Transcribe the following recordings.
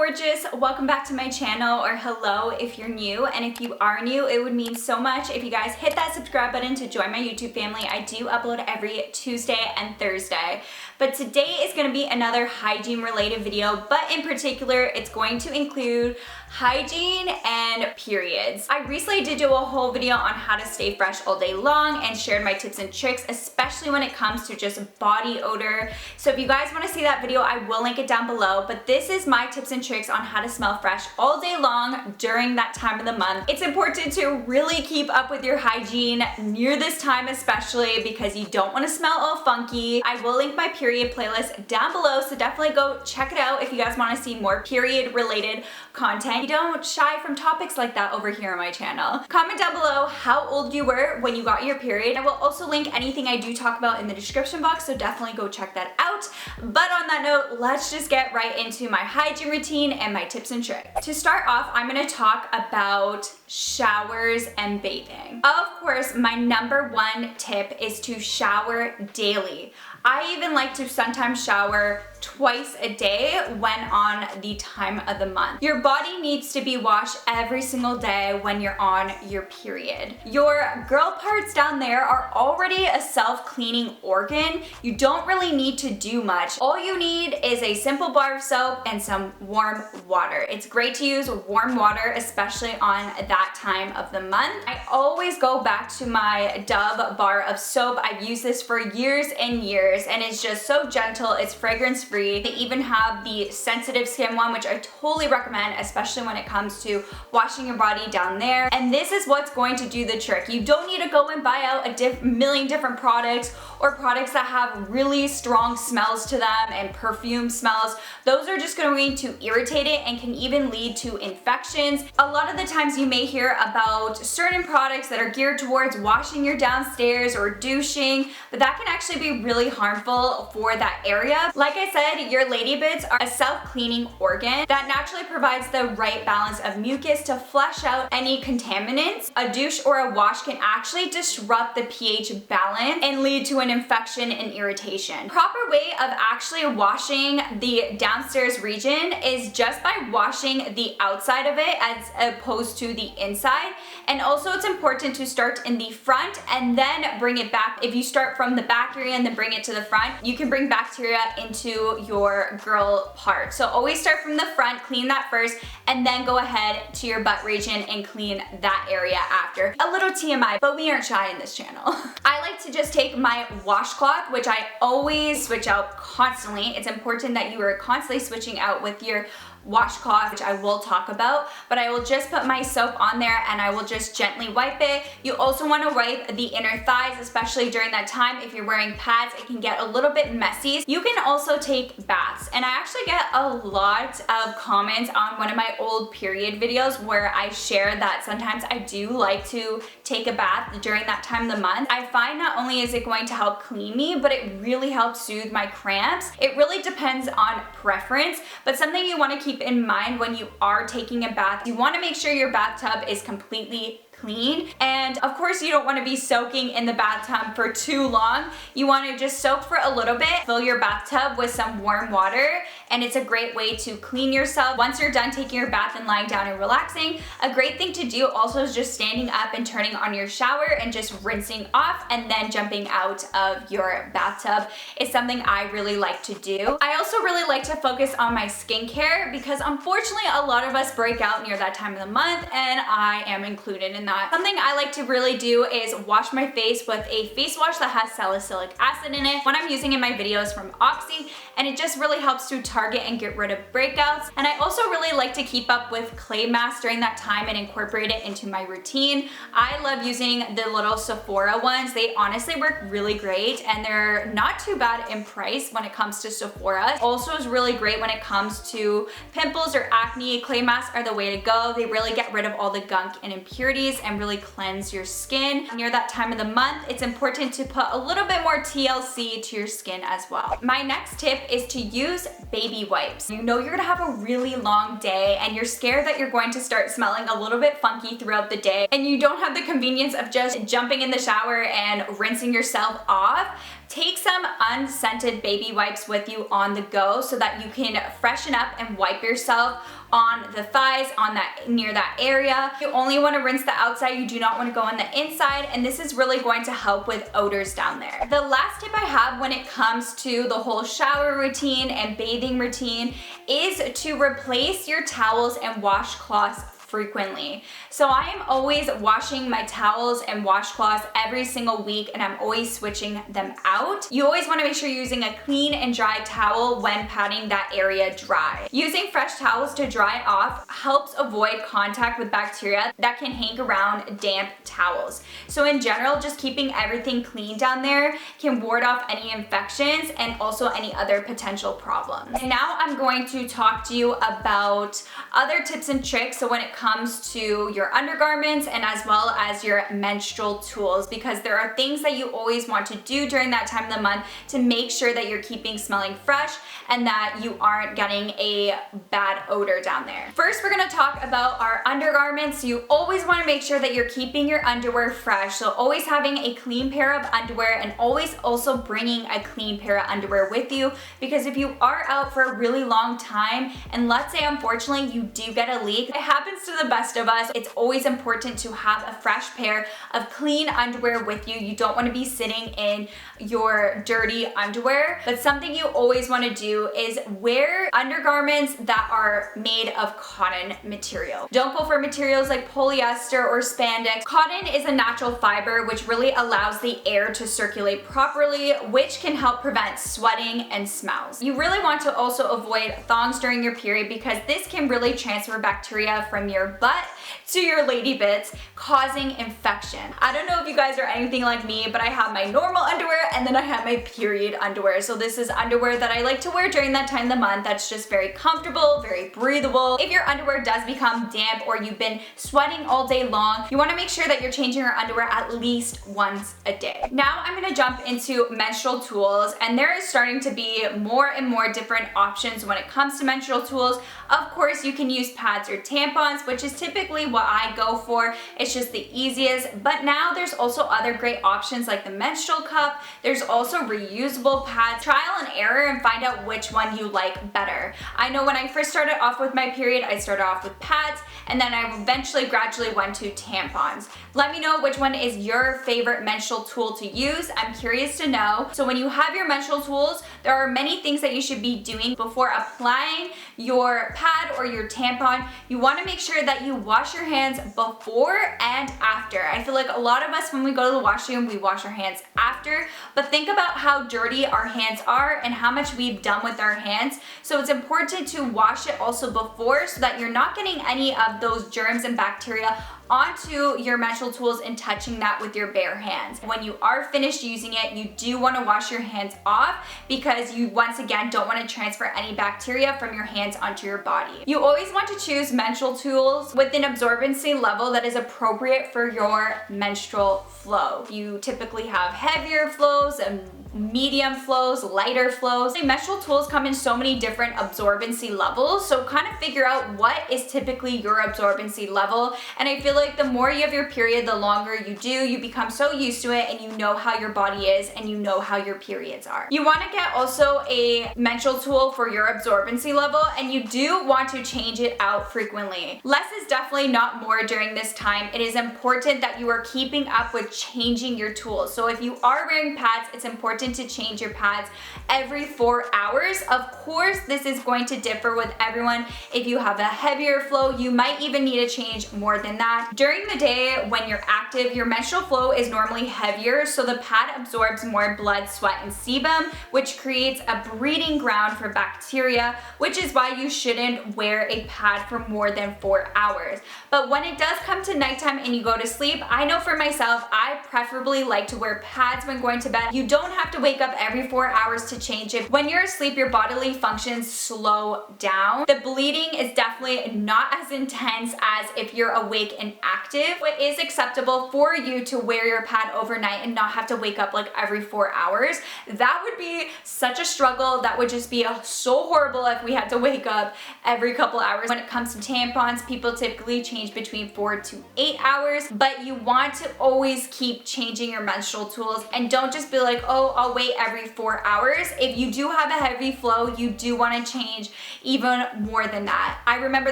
gorgeous, welcome back to my channel, or hello if you're new. And if you are new, it would mean so much if you guys hit that subscribe button to join my YouTube family. I do upload every Tuesday and Thursday. But today is going to be another hygiene related video, but in particular it's going to include hygiene and periods. I recently did do a whole video on how to stay fresh all day long and shared my tips and tricks, especially when it comes to just body odor. So if you guys want to see that video, I will link it down below. But this is my tips and tricks on how to smell fresh all day long during that time of the month. It's important to really keep up with your hygiene near this time, especially because you don't want to smell all funky. I will link my period playlist down below, so definitely go check it out if you guys want to see more period related content. You don't shy from topics like that over here on my channel. Comment down below how old you were when you got your period. I will also link anything I do talk about in the description box, so definitely go check that out. But on that note, let's just get right into my hygiene routine and my tips and tricks. To start off, I'm going to talk about showers and bathing. Of course, my number one tip is to shower daily. I even like to sometimes shower twice a day when on the time of the month. Your body needs to be washed every single day when you're on your period. Your girl parts down there are already a self-cleaning organ. You don't really need to do much. All you need is a simple bar of soap and some warm water. It's great to use warm water, especially on that time of the month. I always go back to my Dove bar of soap. I've used this for years and years, and it's just so gentle. It's fragrance free. They even have the sensitive skin one, which I totally recommend, especially when it comes to washing your body down there. And this is what's going to do the trick. You don't need to go and buy out a million different products or products that have really strong smells to them and perfume smells. Those are just going to irritate it and can even lead to infections. A lot of the times you may hear about certain products that are geared towards washing your downstairs or douching, but that can actually be really harmful for that area. Like I said, your lady bits are a self-cleaning organ that naturally provides the right balance of mucus to flush out any contaminants. A douche or a wash can actually disrupt the pH balance and lead to an infection and irritation. Proper way of actually washing the downstairs region is just by washing the outside of it as opposed to the inside. And also it's important to start in the front and then bring it back. If you start from the back area and then bring it to the front, you can bring bacteria into your girl part. So always start from the front, clean that first, and then go ahead to your butt region and clean that area after. A little TMI, but we aren't shy in this channel. I like to just take my washcloth, which I always switch out constantly. It's important that you are constantly switching out with your washcloth, which I will talk about, but I will just put my soap on there and I will just gently wipe it. You also want to wipe the inner thighs, especially during that time. If you're wearing pads, it can get a little bit messy. You can also take baths, and I actually get a lot of comments on one of my old period videos where I share that sometimes I do like to take a bath during that time of the month. I find not only is it going to help clean me, but it really helps soothe my cramps. It really depends on preference, but something you want to keep in mind when you are taking a bath, you want to make sure your bathtub is completely clean. And of course you don't want to be soaking in the bathtub for too long. You want to just soak for a little bit, fill your bathtub with some warm water, and it's a great way to clean yourself. Once you're done taking your bath and lying down and relaxing, a great thing to do also is just standing up and turning on your shower and just rinsing off and then jumping out of your bathtub is something I really like to do. I also really like to focus on my skincare because unfortunately a lot of us break out near that time of the month, and I am included in that. Something I like to really do is wash my face with a face wash that has salicylic acid in it. When I'm using in my videos from Oxy, and it just really helps to target and get rid of breakouts. And I also really like to keep up with clay masks during that time and incorporate it into my routine. I love using the little Sephora ones. They honestly work really great, and they're not too bad in price when it comes to Sephora. Also is really great when it comes to pimples or acne. Clay masks are the way to go. They really get rid of all the gunk and impurities and really cleanse your skin. Near that time of the month, it's important to put a little bit more TLC to your skin as well. My next tip is to use baby wipes. You know you're gonna have a really long day and you're scared that you're going to start smelling a little bit funky throughout the day, and you don't have the convenience of just jumping in the shower and rinsing yourself off. Take some unscented baby wipes with you on the go so that you can freshen up and wipe yourself on the thighs, on that near that area. You only want to rinse the outside, you do not want to go on the inside, and this is really going to help with odors down there. The last tip I have when it comes to the whole shower routine and bathing routine is to replace your towels and washcloths frequently. So I am always washing my towels and washcloths every single week, and I'm always switching them out. You always want to make sure you're using a clean and dry towel when patting that area dry. Using fresh towels to dry off helps avoid contact with bacteria that can hang around damp towels. So in general, just keeping everything clean down there can ward off any infections and also any other potential problems. And now I'm going to talk to you about other tips and tricks. So when it comes to your undergarments and as well as your menstrual tools, because there are things that you always want to do during that time of the month to make sure that you're keeping smelling fresh and that you aren't getting a bad odor down there. First, we're gonna talk about our undergarments. You always wanna make sure that you're keeping your underwear fresh. So always having a clean pair of underwear and always also bringing a clean pair of underwear with you, because if you are out for a really long time and let's say unfortunately you do get a leak, it happens to the best of us. It's always important to have a fresh pair of clean underwear with you. You don't want to be sitting in your dirty underwear, but something you always want to do is wear undergarments that are made of cotton material. Don't go for materials like polyester or spandex. Cotton is a natural fiber which really allows the air to circulate properly, which can help prevent sweating and smells. You really want to also avoid thongs during your period because this can really transfer bacteria from your butt to your lady bits, causing infection. I don't know if you guys are anything like me, but I have my normal underwear and then I have my period underwear. So this is underwear that I like to wear during that time of the month that's just very comfortable, very breathable. If your underwear does become damp or you've been sweating all day long, you want to make sure that you're changing your underwear at least once a day. Now I'm going to jump into menstrual tools, and there is starting to be more and more different options when it comes to menstrual tools. Of course, you can use pads or tampons, which is typically what I go for. It's just the easiest, but now there's also other great options like the menstrual cup. There's also reusable pads. Trial and error and find out which one you like better. I know when I first started off with my period, I started off with pads and then I eventually gradually went to tampons. Let me know which one is your favorite menstrual tool to use. I'm curious to know. So when you have your menstrual tools, there are many things that you should be doing before applying your pad or your tampon. You want to make sure that you wash your hands before and after. I feel like a lot of us when we go to the washroom, we wash our hands after, but think about how dirty our hands are and how much we've done with our hands. So it's important to wash it also before so that you're not getting any of those germs and bacteria onto your menstrual tools and touching that with your bare hands. When you are finished using it, you do want to wash your hands off because you once again don't want to transfer any bacteria from your hands onto your body. You always want to choose menstrual tools with an absorbency level that is appropriate for your menstrual flow. You typically have heavier flows and medium flows, lighter flows. Menstrual tools come in so many different absorbency levels, so kind of figure out what is typically your absorbency level. And I feel like the more you have your period, the longer you do, you become so used to it and you know how your body is and you know how your periods are. You want to get also a menstrual tool for your absorbency level, and you do want to change it out frequently. Less is definitely not more during this time. It is important that you are keeping up with changing your tools. So if you are wearing pads, it's important to change your pads every 4 hours. Of course, this is going to differ with everyone. If you have a heavier flow, you might even need to change more than that. During the day when you're active, your menstrual flow is normally heavier, so the pad absorbs more blood, sweat, and sebum, which creates a breeding ground for bacteria, which is why you shouldn't wear a pad for more than 4 hours. But when it does come to nighttime and you go to sleep, I know for myself, I preferably like to wear pads when going to bed. You don't have to wake up every 4 hours to change it. When you're asleep, your bodily functions slow down. The bleeding is definitely not as intense as if you're awake and active. It is acceptable for you to wear your pad overnight and not have to wake up like every 4 hours. That would be such a struggle. That would just be so horrible if we had to wake up every couple hours. When it comes to tampons, people typically change between 4 to 8 hours, but you want to always keep changing your menstrual tools and don't just be like, oh, I'll wait every 4 hours. If you do have a heavy flow, you do want to change even more than that. I remember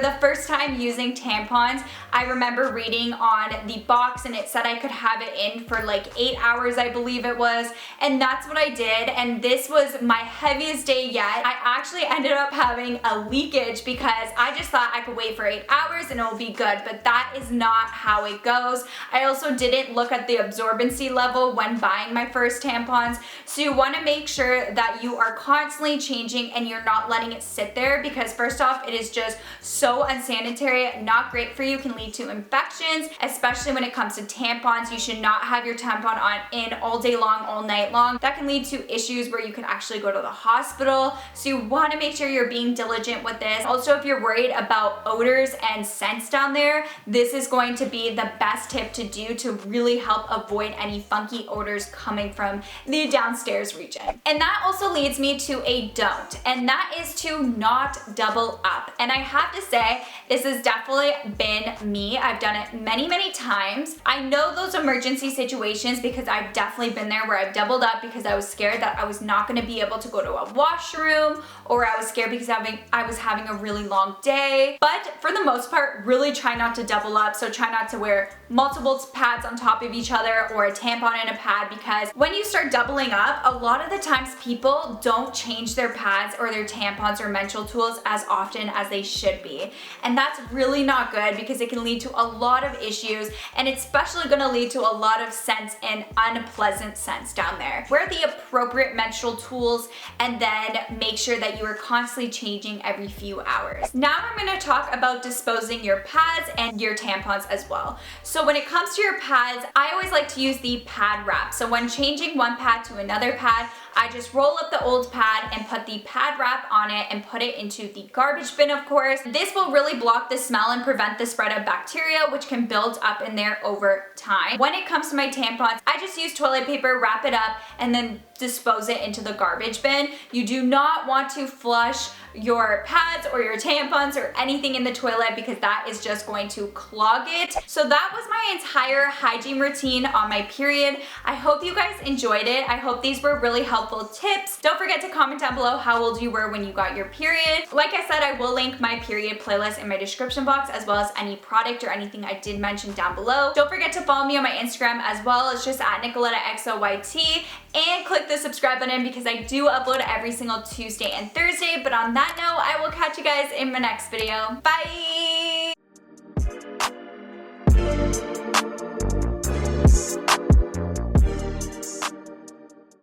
the first time using tampons, I remember reading on the box and it said I could have it in for like 8 hours, I believe it was, and that's what I did, and this was my heaviest day yet. I actually ended up having a leakage because I just thought I could wait for 8 hours and it'll be good, but that is not how it goes. I also didn't look at the absorbency level when buying my first tampons, so you want to make sure that you are constantly changing and you're not letting it sit there, because first off, it is just so unsanitary, not great for you, can lead to infections, especially when it comes to tampons. You should not have your tampon on in all day long, all night long. That can lead to issues where you can actually go to the hospital, so you want to make sure you're being diligent with this. Also, if you're worried about odors and scents down there, this is going to be the best tip to do to really help avoid any funky odors coming from the downstairs region. And that also leads me to a don't, and that is to not double up. And I have to say, this has definitely been me. I've done it many times. I know those emergency situations because I've definitely been there where I've doubled up because I was scared that I was not going to be able to go to a washroom, or I was scared because I was having a really long day. But for the most part, really try not to double up. So try not to wear multiple pads on top of each other or a tampon and a pad, because when you start doubling up, a lot of the times people don't change their pads or their tampons or menstrual tools as often as they should be. And that's really not good because it can lead to a lot of issues, and it's especially going to lead to a lot of scents and unpleasant scents down there. Wear the appropriate menstrual tools and then make sure that you are constantly changing every few hours. Now I'm going to talk about disposing your pads and your tampons as well. So when it comes to your pads, I always like to use the pad wrap. So when changing one pad to another pad, I just roll up the old pad and put the pad wrap on it and put it into the garbage bin, of course. This will really block the smell and prevent the spread of bacteria, which can build up in there over time. When it comes to my tampons, I just use toilet paper, wrap it up, and then dispose it into the garbage bin. You do not want to flush your pads or your tampons or anything in the toilet, because that is just going to clog it. So that was my entire hygiene routine on my period. I hope you guys enjoyed it. I hope these were really helpful tips. Don't forget to comment down below how old you were when you got your period. Like I said, I will link my period playlist in my description box, as well as any product or anything I did mention down below. Don't forget to follow me on my Instagram as well. It's just at NicolettaXOYT, and click the subscribe button because I do upload every single Tuesday and Thursday. But on that note, I will catch you guys in my next video. Bye!